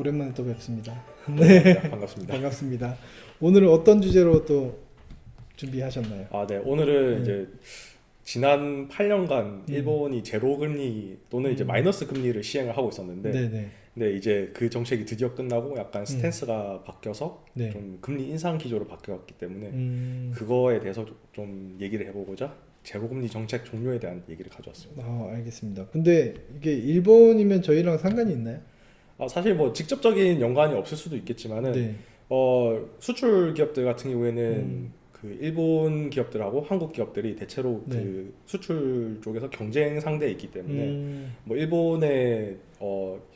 오랜만에 또 뵙습니다. 네, 반갑습니다. 반갑습니다. 오늘은 어떤 주제로 또 준비하셨나요? 네, 오늘은 네. 이제 지난 8년간 일본이 제로 금리 또는 이제 마이너스 금리를 시행을 하고 있었는데, 네네. 근데 이제 그 정책이 드디어 끝나고 약간 스탠스가 바뀌어서 네. 좀 금리 인상 기조로 바뀌었기 때문에 그 그거에 대해서 좀 얘기를 해보고자 제로 금리 정책 종료에 대한 얘기를 가져왔습니다. 알겠습니다. 근데 이게 일본이면 저희랑 상관이 있나요? 사실 뭐 직접적인 연관이 없을 수도 있겠지만은 네. 수출 기업들 같은 경우에는 음. 그 일본 기업들하고 한국 기업들이 대체로 네. 그 수출 쪽에서 경쟁 상대에 있기 때문에 음. 뭐 일본의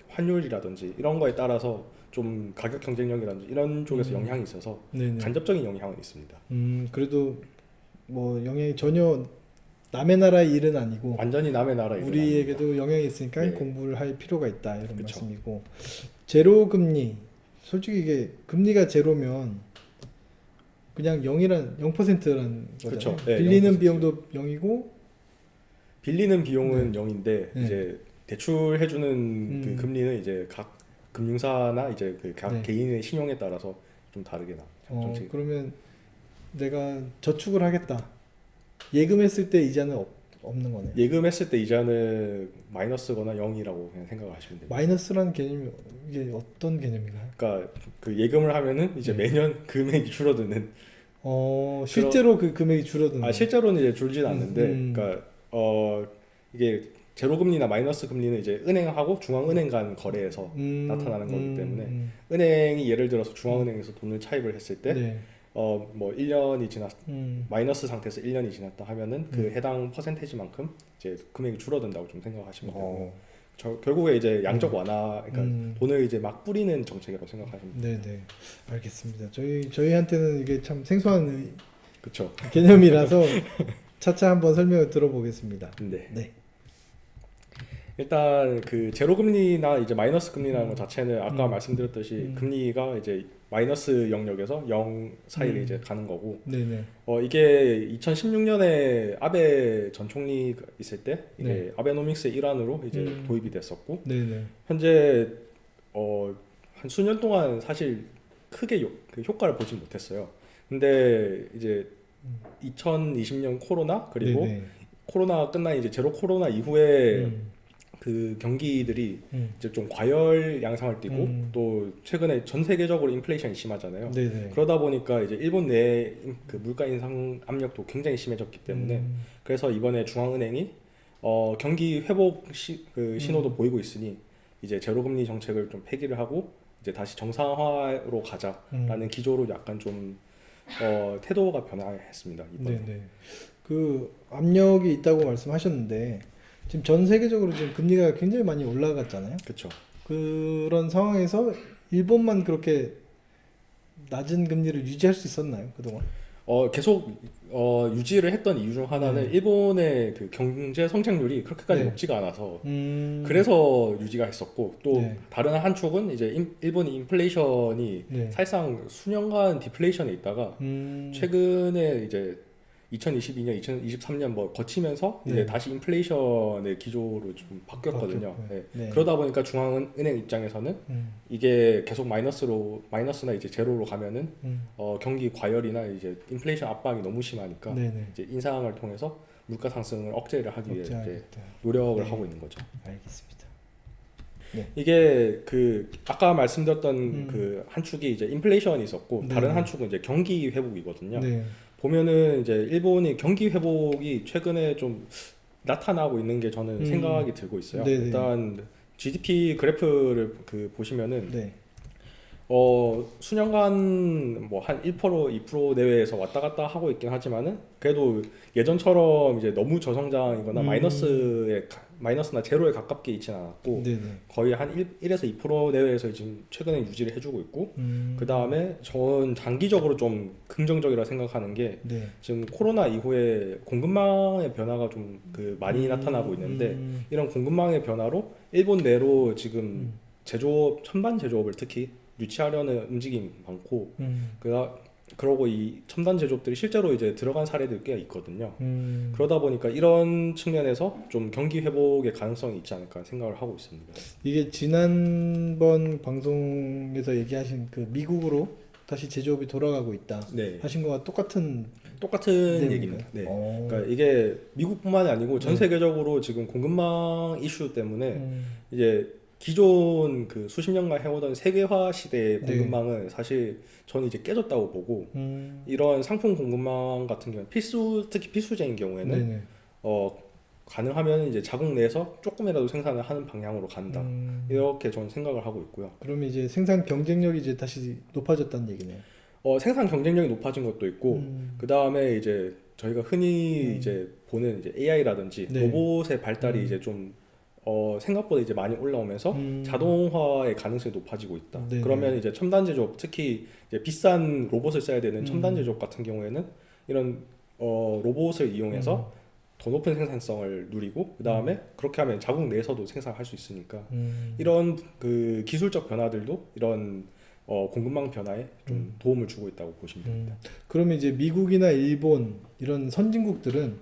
환율이라든지 이런 거에 따라서 좀 가격 경쟁력이라든지 이런 쪽에서 영향이 있어서 네네. 간접적인 영향은 있습니다. 그래도 뭐 영향이 전혀 남의 나라의 일은 아니고 완전히 남의 나라 일은 아닙니다. 우리에게도 영향이 있으니까 네. 공부를 할 필요가 있다 이런 그쵸. 말씀이고, 제로 금리, 솔직히 이게 금리가 제로면 그냥 0%란 거잖아요. 그쵸. 네, 빌리는 0%. 비용도 0이고. 빌리는 비용은 0인데 네. 이제 대출해주는 그 음. 금리는 이제 각 금융사나 이제 그 각 네. 개인의 신용에 따라서 좀 다르게 나옵니다. 정책이. 그러면 내가 저축을 하겠다, 예금했을 때 이자는 없는 거네요. 예금했을 때 이자는 마이너스거나 0이라고 그냥 생각을 하시면 됩니다. 마이너스라는 개념이 이게 어떤 개념인가요? 그러니까 그 예금을 하면은 이제 네. 매년 금액이 줄어드는. 실제로 그 금액이 줄어드는 거예요? 실제로는 이제 줄진 않는데, 음. 그러니까 이게 제로 금리나 마이너스 금리는 이제 은행하고 중앙은행 간 거래에서 나타나는 거기 때문에 은행이 예를 들어서 중앙은행에서 돈을 차입을 했을 때 네. 뭐 1년이 지났 음. 마이너스 상태에서 1년이 지났다 하면은 그 해당 퍼센테이지만큼 이제 금액이 줄어든다고 좀 생각하시면 되고, 결국에 이제 양적 완화, 그러니까 돈을 이제 막 뿌리는 정책이라고 생각하시면 됩니다. 네네, 알겠습니다. 저희한테는 이게 참 생소한 그렇죠. 개념이라서 차차 한번 설명을 들어보겠습니다. 네. 네. 일단 그 제로 금리나 이제 마이너스 금리라는 것 자체는 아까 말씀드렸듯이 금리가 이제 마이너스 영역에서 0 사이를 이제 가는 거고, 네네. 이게 2016년에 아베 전 총리가 있을 때 이게 네. 아베노믹스의 일환으로 이제 도입이 됐었고, 네네. 현재 한 수년 동안 사실 크게 그 효과를 보진 못했어요. 근데 이제 2020년 코로나, 그리고 네네. 코로나 끝난 이제 제로 코로나 이후에 음. 그 경기들이 이제 좀 과열 양상을 띠고, 또 최근에 전 세계적으로 인플레이션이 심하잖아요. 네네. 그러다 보니까 이제 일본 내 그 물가 인상 압력도 굉장히 심해졌기 때문에 그래서 이번에 중앙은행이 경기 회복 그 신호도 보이고 있으니 이제 제로 금리 정책을 좀 폐기를 하고 이제 다시 정상화로 가자라는 기조로 약간 좀 태도가 변화했습니다, 이번에. 네네. 그 압력이 있다고 말씀하셨는데 지금 전 세계적으로 지금 금리가 굉장히 많이 올라갔잖아요. 그렇죠. 그런 상황에서 일본만 그렇게 낮은 금리를 유지할 수 있었나요, 그동안? 계속 유지를 했던 이유 중 하나는 일본의 그 경제 성장률이 그렇게까지 네. 높지가 않아서 음. 그래서 유지가 했었고, 또 네. 다른 한 축은 이제 일본이 인플레이션이 네. 사실상 수년간 디플레이션에 있다가 최근에 이제 2022년, 2023년 뭐 거치면서 네. 이제 다시 인플레이션의 기조로 좀 바뀌었거든요. 바뀌었고요. 네. 네. 그러다 보니까 중앙은행 입장에서는 이게 계속 마이너스나 이제 제로로 가면은 경기 과열이나 이제 인플레이션 압박이 너무 심하니까 네네. 이제 인상을 통해서 물가 상승을 억제를 하기 위해 이제 억제하겠다. 노력을 네. 하고 있는 거죠. 알겠습니다. 이게 그 아까 말씀드렸던 그 한 축이 이제 인플레이션이 있었고, 네. 다른 한 축은 이제 경기 회복이거든요. 네. 보면은 이제 일본이 경기 회복이 최근에 좀 나타나고 있는 게 저는 생각이 들고 있어요. 네네. 일단 GDP 그래프를 그 보시면은 네. 수년간 뭐 한 1%, 2% 내외에서 왔다 갔다 하고 있긴 하지만은 그래도 예전처럼 이제 너무 저성장이거나 마이너스나 제로에 가깝게 있지는 않았고, 네네. 거의 한 1에서 2% 내외에서 지금 최근에 유지를 해주고 있고, 그 다음에 전 장기적으로 좀 긍정적이라 생각하는 게 네. 지금 코로나 이후에 공급망의 변화가 좀 그 많이 나타나고 있는데, 이런 공급망의 변화로 일본 내로 지금 천반 제조업을 특히 유치하려는 움직임이 많고, 그러고 이 첨단 제조업들이 실제로 이제 들어간 사례들이 꽤 있거든요. 음. 그러다 보니까 이런 측면에서 좀 경기 회복의 가능성이 있지 않을까 생각을 하고 있습니다. 이게 지난번 방송에서 얘기하신 그 미국으로 다시 제조업이 돌아가고 있다 네, 하신 거와 똑같은 똑같은 내용인가요? 얘기입니다. 네. 오. 그러니까 이게 미국뿐만이 아니고 전 네. 세계적으로 지금 공급망 이슈 때문에 음. 이제 기존 그 수십 년간 해오던 세계화 시대의 네. 공급망은 사실 저는 이제 깨졌다고 보고 음. 이런 상품 공급망 같은 경우는 특히 필수제인 경우에는 네네. 가능하면 이제 자국 내에서 조금이라도 생산을 하는 방향으로 간다. 이렇게 저는 생각을 하고 있고요. 그러면 이제 생산 경쟁력이 이제 다시 높아졌다는 얘기네요. 생산 경쟁력이 높아진 것도 있고 그 다음에 이제 저희가 흔히 이제 보는 이제 AI라든지 네. 로봇의 발달이 이제 좀 생각보다 이제 많이 올라오면서 자동화의 가능성이 높아지고 있다. 네네. 그러면 이제 첨단 제조업, 특히 이제 비싼 로봇을 써야 되는 첨단 제조업 같은 경우에는 이런 로봇을 이용해서 더 높은 생산성을 누리고 그 다음에 그렇게 하면 자국 내에서도 생산할 수 있으니까 이런 그 기술적 변화들도 이런 공급망 변화에 좀 도움을 주고 있다고 보시면 됩니다. 그러면 이제 미국이나 일본 이런 선진국들은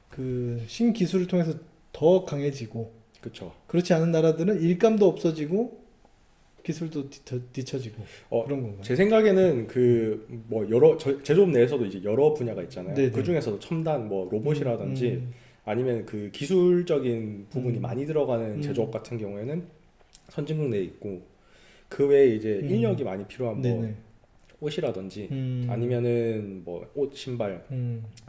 그 신기술을 통해서 더 강해지고 그렇죠. 그렇지 않은 나라들은 일감도 없어지고 기술도 뒤처지고 그런 건가요? 제 생각에는 그 뭐 여러 제조업 내에서도 이제 여러 분야가 있잖아요. 네네. 그 중에서도 첨단 뭐 로봇이라든지 아니면 그 기술적인 부분이 많이 들어가는 제조업 같은 경우에는 선진국 내에 있고 그 외에 이제 인력이 많이 필요한 뭐 네네. 옷이라든지 아니면은 뭐 옷, 신발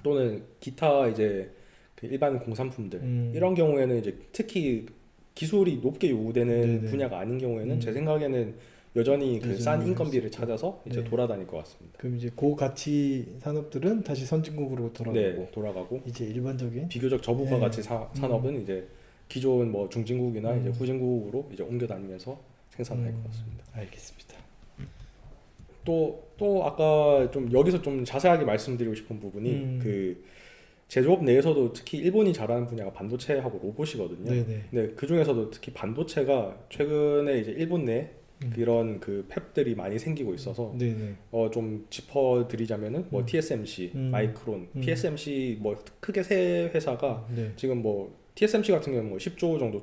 또는 기타 이제 그 일반 공산품들 이런 경우에는 이제 특히 기술이 높게 요구되는 네네. 분야가 아닌 경우에는 제 생각에는 여전히 그 싼 여전히 인건비를 할 수 있고. 찾아서 이제 네. 돌아다닐 것 같습니다. 그럼 이제 고가치 산업들은 다시 선진국으로 돌아가고 네, 돌아가고 이제 일반적인 비교적 저부가 네. 가치 산업은 이제 기존 뭐 중진국이나 이제 후진국으로 이제 옮겨 다니면서 생산할 것 같습니다. 알겠습니다. 또 아까 좀 여기서 좀 자세하게 말씀드리고 싶은 부분이 그 제조업 내에서도 특히 일본이 잘하는 분야가 반도체하고 로봇이거든요. 네네. 근데 그 중에서도 특히 반도체가 최근에 이제 일본 내 그런 그 팹들이 많이 생기고 있어서 네네. 좀 짚어드리자면은 뭐 TSMC, 마이크론, PSMC 뭐 크게 세 회사가 네. 지금 뭐 TSMC 같은 경우는 뭐 10조 정도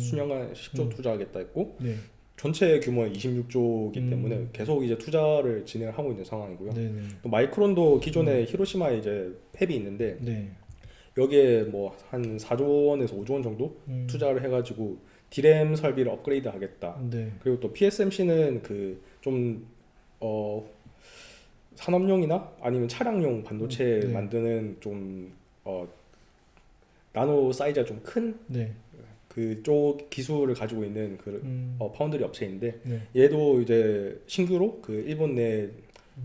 수년간 10조 투자하겠다 했고 네. 전체 규모가 26조이기 때문에 계속 이제 투자를 진행을 하고 있는 상황이고요. 네네. 또 마이크론도 기존에 히로시마에 이제 팹이 있는데 네. 여기에 뭐 한 4조 원에서 5조 원 정도 투자를 해가지고 디램 설비를 업그레이드 하겠다. 네. 그리고 또 PSMC는 그 좀 산업용이나 아니면 차량용 반도체 네. 만드는 좀 나노 사이즈가 좀 큰 네. 그쪽 기술을 가지고 있는 그 파운드리 업체인데 네. 얘도 이제 신규로 그 일본 내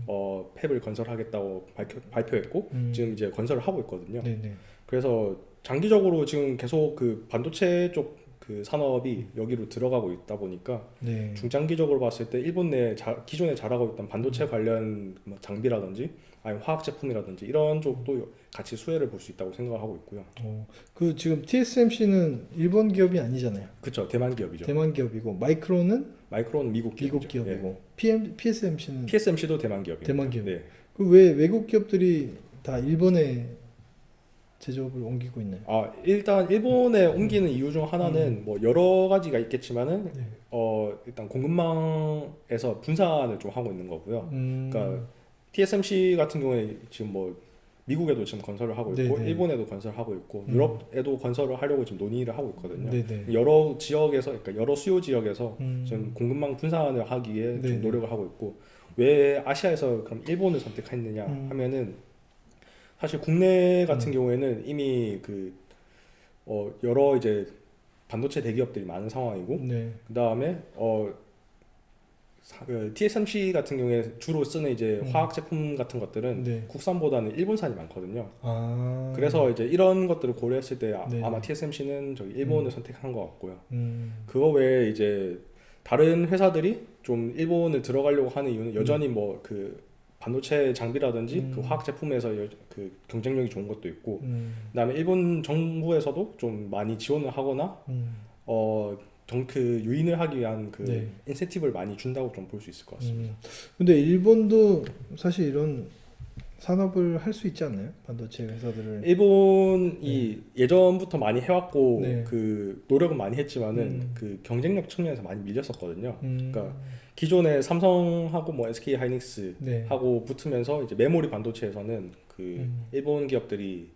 팹을 건설하겠다고 발표했고 지금 이제 건설을 하고 있거든요. 네네. 그래서 장기적으로 지금 계속 그 반도체 쪽 그 산업이 여기로 들어가고 있다 보니까 네. 중장기적으로 봤을 때 일본 내 기존에 잘하고 있던 반도체 관련 뭐 장비라든지 아니면 화학 제품이라든지 이런 쪽도 같이 수혜를 볼 수 있다고 생각을 하고 있고요. 그 지금 TSMC는 일본 기업이 아니잖아요. 그쵸, 대만 기업이죠. 대만 기업이고 마이크론은 마이크론은 미국 기업이죠. 미국 기업이고 예. PSMC는 PSMC도 대만 기업이에요. 대만 기업. 네. 그 왜 외국 기업들이 다 일본에 제조업을 옮기고 있나요? 일단 일본에 옮기는 이유 중 하나는 뭐 여러 가지가 있겠지만은 네. 일단 공급망에서 분산을 좀 하고 있는 거고요. 그러니까 TSMC 같은 경우에 지금 뭐 미국에도 지금 건설을 하고 있고 네네. 일본에도 건설을 하고 있고 유럽에도 건설을 하려고 지금 논의를 하고 있거든요. 네네. 여러 지역에서 그러니까 여러 수요 지역에서 지금 공급망 분산을 하기 위해 네네. 좀 노력을 하고 있고 왜 아시아에서 그럼 일본을 선택했느냐 하면은 사실 국내 같은 경우에는 이미 그 여러 이제 반도체 대기업들이 많은 상황이고 네. 그 다음에 TSMC 같은 경우에 주로 쓰는 이제 화학 제품 같은 것들은 네. 국산보다는 일본산이 많거든요. 아. 그래서 이제 이런 것들을 고려했을 때 네. 아마 TSMC는 저기 일본을 선택한 것 같고요. 그거 음. 외에 이제 다른 회사들이 좀 일본을 들어가려고 하는 이유는 여전히 뭐 그 반도체 장비라든지 그 화학 제품에서 그 경쟁력이 좋은 것도 있고 그다음에 일본 정부에서도 좀 많이 지원을 하거나 그 유인을 하기 위한 그 네. 인센티브를 많이 준다고 좀 볼 수 있을 것 같습니다. 근데 일본도 사실 이런 산업을 할 수 있지 않나요? 반도체 회사들을. 일본이 예전부터 많이 해왔고 네. 그 노력은 많이 했지만은 그 경쟁력 측면에서 많이 밀렸었거든요. 음. 그러니까 기존에 삼성하고 뭐 SK 하이닉스 네. 하고 붙으면서 이제 메모리 반도체에서는 그 음. 일본 기업들이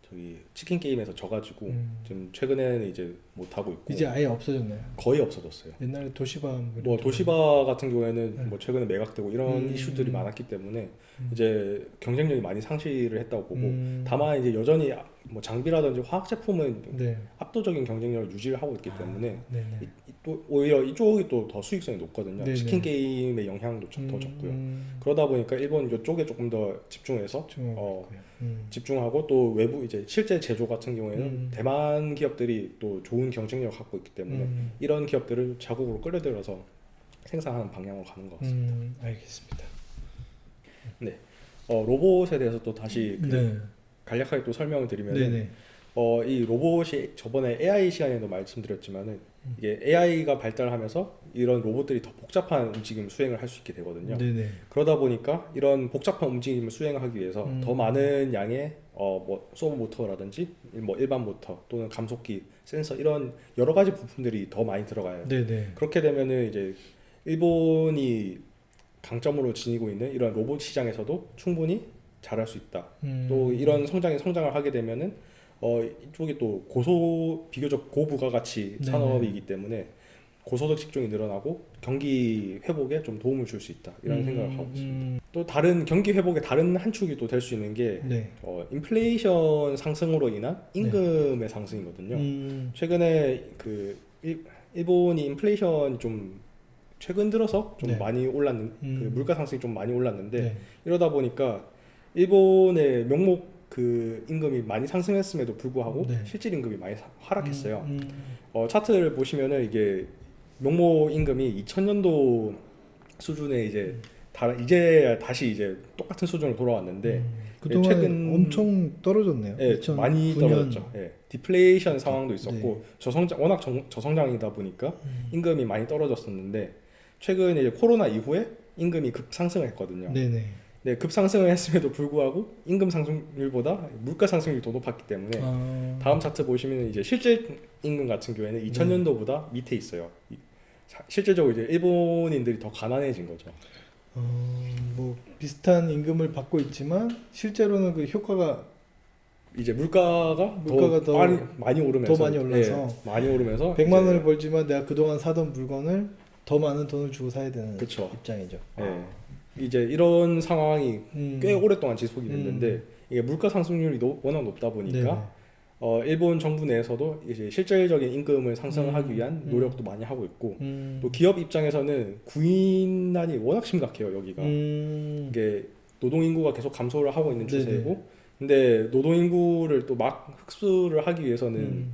저기 치킨 게임에서 져가지고 지금 최근에는 이제 못 하고 있고 이제 아예 없어졌나요? 거의 없어졌어요. 옛날에 도시바 뭐 도시바 같은 경우에는 네. 뭐 최근에 매각되고 이런 음. 이슈들이 많았기 때문에 이제 경쟁력이 많이 상실을 했다고 보고 음. 다만 이제 여전히 뭐 장비라든지 화학 제품은 네. 압도적인 경쟁력을 유지를 하고 있기 때문에 네네. 또 오히려 이쪽이 또 더 수익성이 높거든요. 네네. 치킨 게임의 영향도 더 적고요. 그러다 보니까 일본 이쪽에 조금 더 집중해서 집중하고 또 외부 이제 실제 제조 같은 경우에는 대만 기업들이 또 좋은 경쟁력을 갖고 있기 때문에 이런 기업들을 자국으로 끌어들여서 생산하는 방향으로 가는 것 같습니다. 알겠습니다. 네, 로봇에 대해서 또 다시 그 네. 간략하게 또 설명을 드리면 네네. 이 로봇이 저번에 AI 시간에도 말씀드렸지만은 이게 AI가 발달하면서 이런 로봇들이 더 복잡한 움직임 수행을 할 수 있게 되거든요. 네네. 그러다 보니까 이런 복잡한 움직임을 수행하기 위해서 더 많은 양의 뭐 서버 모터라든지 뭐 일반 모터 또는 감속기, 센서 이런 여러 가지 부품들이 더 많이 들어가요. 네네. 그렇게 되면은 이제 일본이 강점으로 지니고 있는 이런 로봇 시장에서도 충분히 잘할 수 있다. 또 이런 성장을 하게 되면은 이쪽이 또 비교적 고부가가치 네네. 산업이기 때문에 고소득 직종이 늘어나고 경기 회복에 좀 도움을 줄 수 있다 이런 생각을 하고 있습니다. 또 다른 경기 회복의 다른 한 축이 또 될 수 있는 게 네. 인플레이션 상승으로 인한 임금의 상승이거든요. 최근에 그 일본이 인플레이션 좀 최근 들어서 좀 네. 많이 올랐는 그 물가 상승이 좀 많이 올랐는데 네. 이러다 보니까 일본의 명목 그 임금이 많이 상승했음에도 불구하고 네. 실질 임금이 많이 하락했어요. 차트를 보시면은 이게 명목 임금이 2000년도 수준에 이제 이제 다시 이제 똑같은 수준으로 돌아왔는데 그동안 최근 엄청 떨어졌네요. 예, 2009년. 많이 떨어졌죠. 예, 디플레이션 상황도 있었고 네. 워낙 저성장이다 보니까 임금이 많이 떨어졌었는데 최근에 이제 코로나 이후에 임금이 급상승을 했거든요. 네네. 네, 급상승을 했음에도 불구하고 임금 상승률보다 물가 상승률이 더 높았기 때문에 다음 차트 보시면 이제 실질 임금 같은 경우에는 2000년도보다 밑에 있어요. 실질적으로 이제 일본인들이 더 가난해진 거죠. 뭐 비슷한 임금을 받고 있지만 실제로는 그 효과가 이제 물가가 더 많이 오르면서 더 많이 올라서 많이 오르면서 100만 원을 벌지만 내가 그동안 사던 물건을 더 많은 돈을 주고 사야 되는 그쵸. 입장이죠. 예. 이제 이런 상황이 꽤 오랫동안 지속이 됐는데 이게 물가 상승률이 워낙 높다 보니까 일본 정부 내에서도 이제 실질적인 임금을 상승하기 위한 노력도 많이 하고 있고 또 기업 입장에서는 구인난이 워낙 심각해요 여기가. 이게 노동 인구가 계속 감소를 하고 있는 추세이고 근데 노동 인구를 또 막 흡수를 하기 위해서는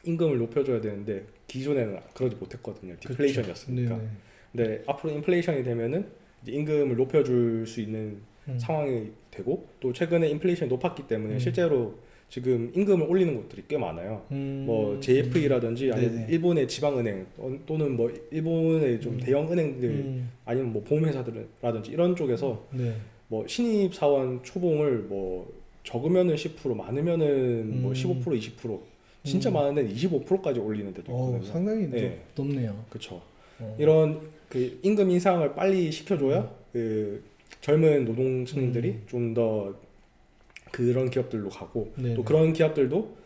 임금을 높여줘야 되는데 기존에는 그러지 못했거든요. 디플레이션이었으니까. 네네. 근데 앞으로 인플레이션이 되면은 이제 임금을 높여줄 수 있는 상황이 되고 또 최근에 인플레이션이 높았기 때문에 실제로 지금 임금을 올리는 곳들이 꽤 많아요. 뭐 JFE라든지 아니면 일본의 지방은행 또는 뭐 일본의 좀 대형 은행들 아니면 뭐 보험회사들이라든지 이런 쪽에서 뭐 신입 사원 초봉을 뭐 적으면은 10% 많으면은 뭐 15% 20% 진짜 많은 데는 25%까지 올리는 데도 있거든요. 상당히 높네요. 그렇죠. 이런 그 임금 인상을 빨리 시켜줘야 그 젊은 노동층들이 좀 더 그런 기업들로 가고 또 그런 기업들도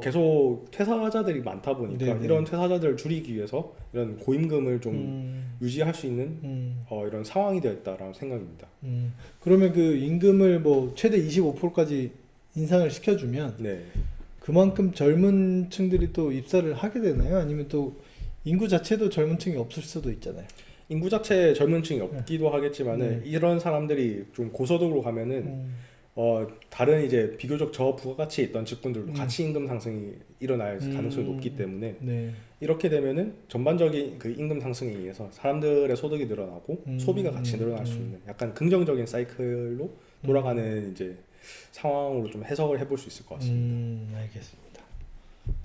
계속 퇴사자들이 많다 보니까 이런 퇴사자들을 줄이기 위해서 이런 고임금을 좀 유지할 수 있는 이런 상황이 되었다라는 생각입니다. 그러면 그 임금을 뭐 최대 25%까지 인상을 시켜주면 그만큼 젊은 층들이 또 입사를 하게 되나요? 아니면 또 인구 자체도 젊은 층이 없을 수도 있잖아요. 인구 자체에 젊은 층이 없기도 하겠지만은 이런 사람들이 좀 고소득으로 가면은 다른 이제 비교적 저부가가치에 있던 직군들도 같이 임금 상승이 일어날 가능성이 높기 때문에 이렇게 되면은 전반적인 그 임금 상승에 의해서 사람들의 소득이 늘어나고 소비가 같이 늘어날 수 있는 약간 긍정적인 사이클로 돌아가는 이제 상황으로 좀 해석을 해볼 수 있을 것 같습니다. 알겠습니다.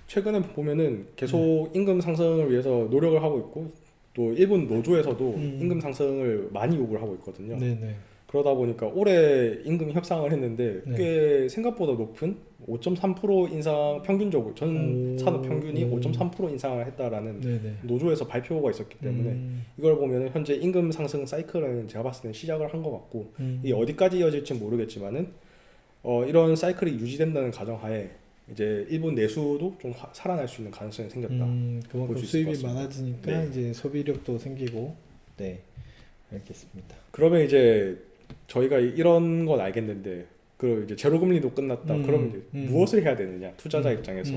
최근에 보면은 계속 임금 상승을 위해서 노력을 하고 있고 또 일본 노조에서도 임금 상승을 많이 요구를 하고 있거든요. 네네. 그러다 보니까 올해 임금 협상을 했는데 네. 꽤 생각보다 높은 5.3% 인상 평균적으로 전 산업 평균이 5.3% 인상을 했다라는 네네. 노조에서 발표가 있었기 때문에 이걸 보면 현재 임금 상승 사이클은 제가 봤을 때는 시작을 한 것 같고 이게 어디까지 이어질지 모르겠지만은 이런 사이클이 유지된다는 가정하에 이제 일본 내수도 좀 살아날 수 있는 가능성이 생겼다. 그만큼 볼수 있을 것 수입이 같습니다. 많아지니까 네. 이제 소비력도 생기고. 네, 알겠습니다. 그러면 이제 저희가 이런 건 알겠는데 그 이제 제로 금리도 끝났다. 그러면 이제 무엇을 해야 되느냐? 투자자 입장에서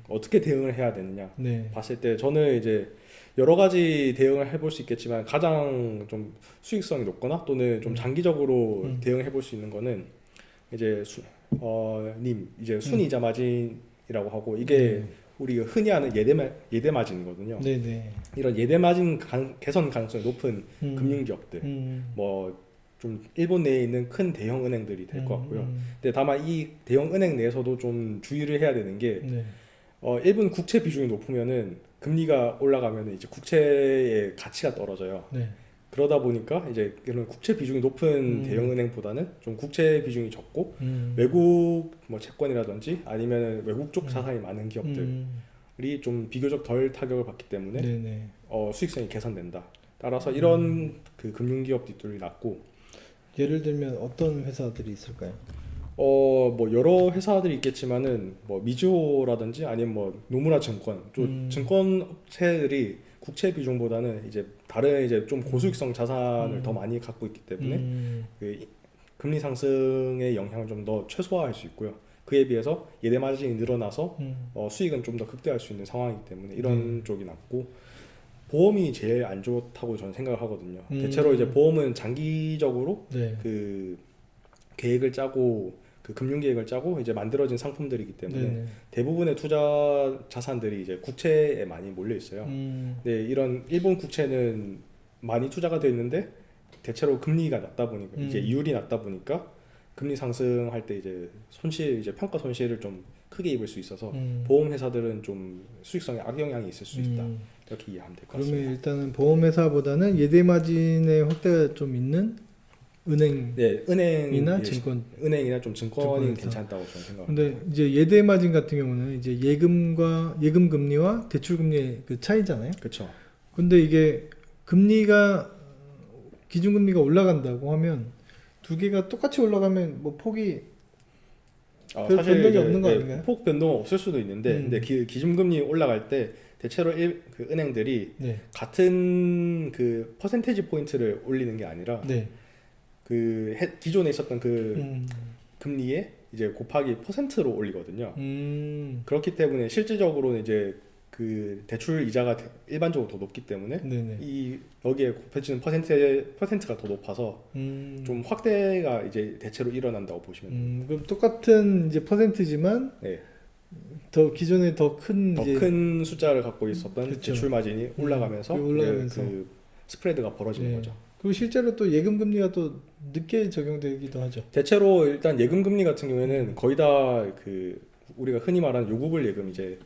어떻게 대응을 해야 되느냐? 네. 봤을 때 저는 이제 여러 가지 대응을 해볼 수 있겠지만 가장 좀 수익성이 높거나 또는 좀 장기적으로 대응해 볼 수 있는 거는 이제 이제 순이자 마진이라고 하고 이게 우리가 흔히 아는 예대 마진이거든요. 네네. 이런 예대 마진 개선 가능성이 높은 금융기업들, 뭐 좀 일본 내에 있는 큰 대형 은행들이 될 것 같고요. 근데 다만 이 대형 은행 내에서도 좀 주의를 해야 되는 게 네. 일본 국채 비중이 높으면은 금리가 올라가면 이제 국채의 가치가 떨어져요. 네. 그러다 보니까 이제 이런 국채 비중이 높은 대형 은행보다는 좀 국채 비중이 적고 외국 뭐 채권이라든지 아니면 외국 쪽 자산이 많은 기업들이 좀 비교적 덜 타격을 받기 때문에 네네. 수익성이 개선된다. 따라서 이런 그 금융기업들이 낮고 예를 들면 어떤 회사들이 있을까요? 뭐 여러 회사들이 있겠지만은 뭐 미즈호라든지 아니면 뭐 노무라 증권, 또 증권 업체들이 국채 비중보다는 이제 다른 이제 좀 고수익성 자산을 더 많이 갖고 있기 때문에 그 금리 상승의 영향을 좀 더 최소화할 수 있고요. 그에 비해서 예대 마진이 늘어나서 수익은 좀 더 극대화할 수 있는 상황이기 때문에 이런 쪽이 낮고 보험이 제일 안 좋다고 저는 생각을 하거든요. 대체로 이제 보험은 장기적으로 네. 그 계획을 짜고 그 금융 계획을 짜고 이제 만들어진 상품들이기 때문에 네네. 대부분의 투자 자산들이 이제 국채에 많이 몰려 있어요. 근데 이런 일본 국채는 많이 투자가 되어 있는데 대체로 금리가 낮다 보니까 이제 이율이 낮다 보니까 금리 상승할 때 이제 이제 평가 손실을 좀 크게 입을 수 있어서 보험 회사들은 좀 수익성에 악영향이 있을 수 있다. 이렇게 이해하면 될 것 같습니다. 그러면 일단은 보험회사보다는 예대 마진의 확대가 좀 있는 은행. 네, 은행이나 증권. 은행이나 좀 증권이 증권회사. 괜찮다고 저는 생각합니다. 근데 이제 예대 마진 같은 경우는 이제 예금 금리와 대출 금리의 그 차이잖아요. 그렇죠. 근데 이게 금리가 기준 금리가 올라간다고 하면 두 개가 똑같이 올라가면 뭐 폭이 별 변동이 이제, 없는 거 아닌가요? 폭 변동 없을 수도 있는데, 근데 기준금리 올라갈 때 대체로 그 은행들이 네. 같은 그 퍼센테이지 포인트를 올리는 게 아니라 네. 그 기존에 있었던 그 금리에 이제 곱하기 퍼센트로 올리거든요. 그렇기 때문에 실질적으로는 이제 그 대출 이자가 일반적으로 더 높기 때문에 네네. 이 여기에 곱해지는 퍼센트가 더 높아서 좀 확대가 이제 대체로 일어난다고 보시면 됩니다. 그럼 똑같은 이제 퍼센트지만 네. 더 기존에 더 큰 더 이제 큰 숫자를 갖고 있었던 그쵸. 대출 마진이 올라가면서, 올라가면서. 그 스프레드가 벌어지는 네. 거죠. 그리고 실제로 또 예금 금리가 또 늦게 적용되기도 하죠. 대체로 일단 예금 금리 같은 경우에는 거의 다 그 우리가 흔히 말하는 요구불 예금 이제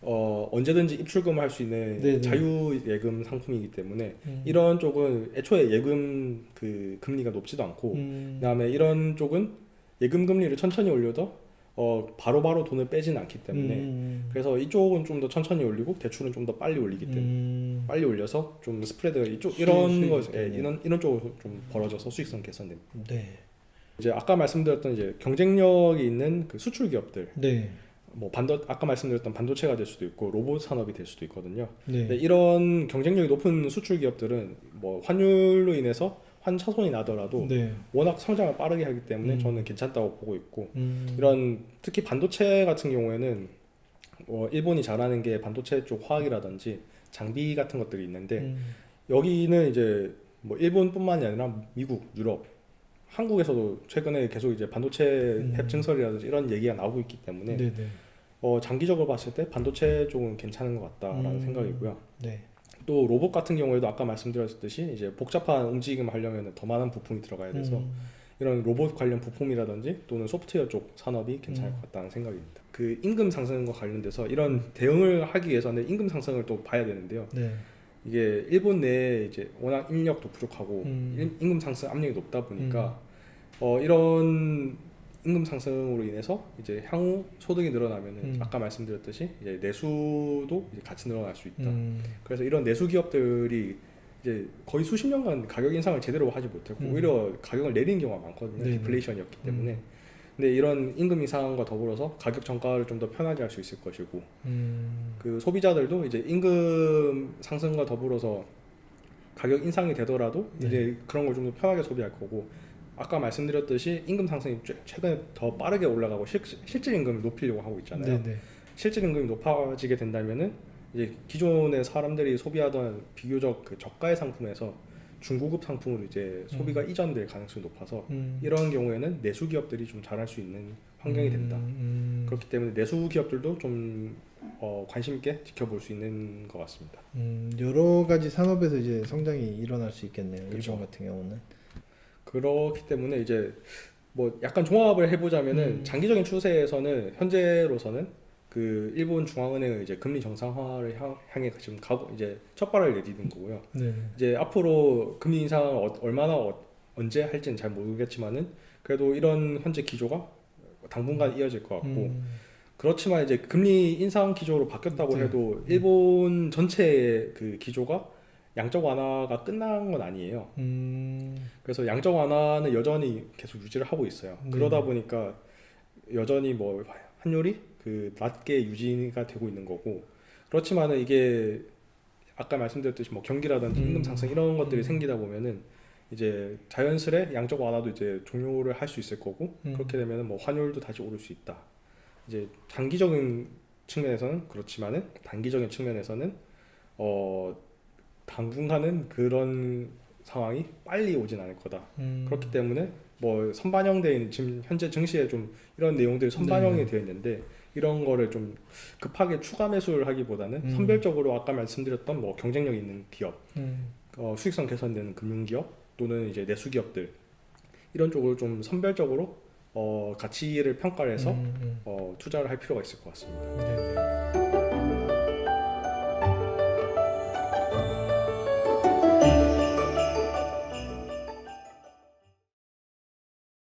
언제든지 입출금을 할 수 있는 네네. 자유 예금 상품이기 때문에 이런 쪽은 애초에 예금 그 금리가 높지도 않고 그다음에 이런 쪽은 예금 금리를 천천히 올려도 바로바로 돈을 빼지는 않기 때문에 그래서 이쪽은 좀 더 천천히 올리고 대출은 좀 더 빨리 올리기 때문에 빨리 올려서 좀 스프레드가 이런 거 이런 쪽으로 좀 벌어져서 수익성 개선됩니다. 네. 이제 아까 말씀드렸던 이제 경쟁력이 있는 그 수출 기업들, 네. 뭐 아까 말씀드렸던 반도체가 될 수도 있고 로봇 산업이 될 수도 있거든요. 네. 근데 이런 경쟁력이 높은 수출 기업들은 뭐 환율로 인해서 환차손이 나더라도 네. 워낙 성장을 빠르게 하기 때문에 저는 괜찮다고 보고 있고 이런 특히 반도체 같은 경우에는 일본이 잘하는 게 반도체 쪽 화학이라든지 장비 같은 것들이 있는데 여기는 이제 뭐 일본뿐만이 아니라 미국, 유럽, 한국에서도 최근에 계속 이제 반도체 햅 증설이라든지 이런 얘기가 나오고 있기 때문에 네네. 장기적으로 봤을 때 반도체 쪽은 괜찮은 것 같다라는 생각이고요. 네. 또 로봇 같은 경우에도 아까 말씀드렸듯이 이제 복잡한 움직임을 하려면 더 많은 부품이 들어가야 돼서 이런 로봇 관련 부품이라든지 또는 소프트웨어 쪽 산업이 괜찮을 것 같다는 생각입니다. 그 임금 상승과 관련돼서 이런 대응을 하기 위해서는 임금 상승을 또 봐야 되는데요. 네. 이게 일본 내에 이제 워낙 인력도 부족하고 임금 상승 압력이 높다 보니까 이런 임금 상승으로 인해서 이제 향후 소득이 늘어나면은 아까 말씀드렸듯이 이제 내수도 이제 같이 늘어날 수 있다. 그래서 이런 내수 기업들이 이제 거의 수십 년간 가격 인상을 제대로 하지 못했고 오히려 가격을 내리는 경우가 많거든요. 네네. 디플레이션이었기 때문에. 근데 이런 임금 인상과 더불어서 가격 정가를 좀 더 편하게 할 수 있을 것이고 그 소비자들도 이제 임금 상승과 더불어서 가격 인상이 되더라도 네. 이제 그런 걸 좀 더 편하게 소비할 거고 아까 말씀드렸듯이 임금 상승이 최근에 더 빠르게 올라가고 실질 임금을 높이려고 하고 있잖아요. 네네. 실질 임금이 높아지게 된다면은 이제 기존의 사람들이 소비하던 비교적 그 저가의 상품에서 중고급 상품으로 이제 소비가 이전될 가능성이 높아서 이런 경우에는 내수 기업들이 좀 잘할 수 있는 환경이 된다. 그렇기 때문에 내수 기업들도 좀 관심 있게 지켜볼 수 있는 것 같습니다. 여러 가지 산업에서 이제 성장이 일어날 수 있겠네요. 그렇죠. 일본 같은 경우는. 그렇기 때문에 이제 뭐 약간 종합을 해보자면은 장기적인 추세에서는 현재로서는 그 일본 중앙은행은 이제 금리 정상화를 향해 지금 가고 이제 첫 발을 내디딘 거고요. 네. 이제 앞으로 금리 인상을 얼마나 언제 할지는 잘 모르겠지만은 그래도 이런 현재 기조가 당분간 이어질 것 같고 그렇지만 이제 금리 인상 기조로 바뀌었다고 네. 해도 일본 전체의 그 기조가 양적 완화가 끝난 건 아니에요. 그래서 양적 완화는 여전히 계속 유지를 하고 있어요. 네. 그러다 보니까 여전히 뭐 환율이 그 낮게 유지가 되고 있는 거고 그렇지만은 이게 아까 말씀드렸듯이 뭐 경기라든지 임금 상승 이런 것들이 생기다 보면은 이제 자연스레 양적 완화도 이제 종료를 할 수 있을 거고 그렇게 되면은 뭐 환율도 다시 오를 수 있다. 이제 장기적인 측면에서는 그렇지만은 단기적인 측면에서는 당분간은 그런 상황이 빨리 오진 않을 거다. 그렇기 때문에 뭐 선반영되어 있는 지금 현재 증시에 좀 이런 내용들이 선반영이 되어 있는데 이런 거를 좀 급하게 추가 매수를 하기보다는 선별적으로 아까 말씀드렸던 뭐 경쟁력 있는 기업, 수익성 개선되는 금융기업 또는 이제 내수기업들 이런 쪽으로 좀 선별적으로 가치를 평가를 해서 투자를 할 필요가 있을 것 같습니다. 네.